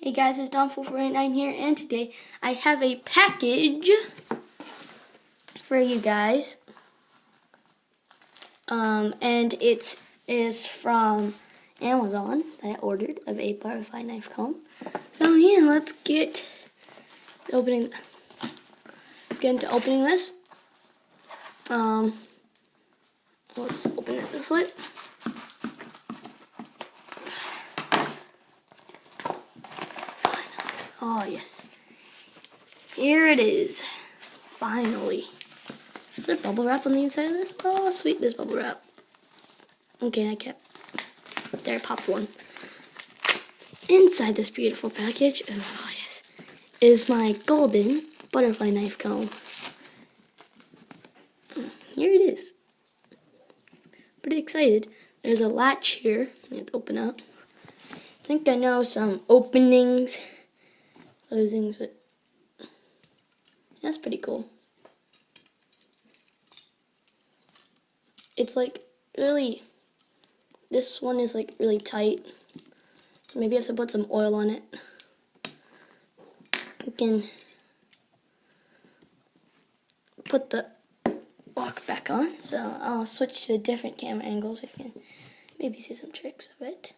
Hey guys, it's Don449 here, and today I have a package for you guys. And it is from Amazon that I ordered of a butterfly knife comb. So yeah, let's get into opening this. Let's open it this way. Oh yes, here it is. Finally. Is there bubble wrap on the inside of this? Oh sweet, there's bubble wrap. Okay, I kept. There, I popped one. Inside this beautiful package, oh yes, is my golden butterfly knife comb. Here it is. Pretty excited. There's a latch here. I have to open up. I think I know some openings, closings, but that's pretty cool. It's like really, this one is like really tight. So maybe I have to put some oil on it. You can put the lock back on. So I'll switch to different camera angles so you can maybe see some tricks of it.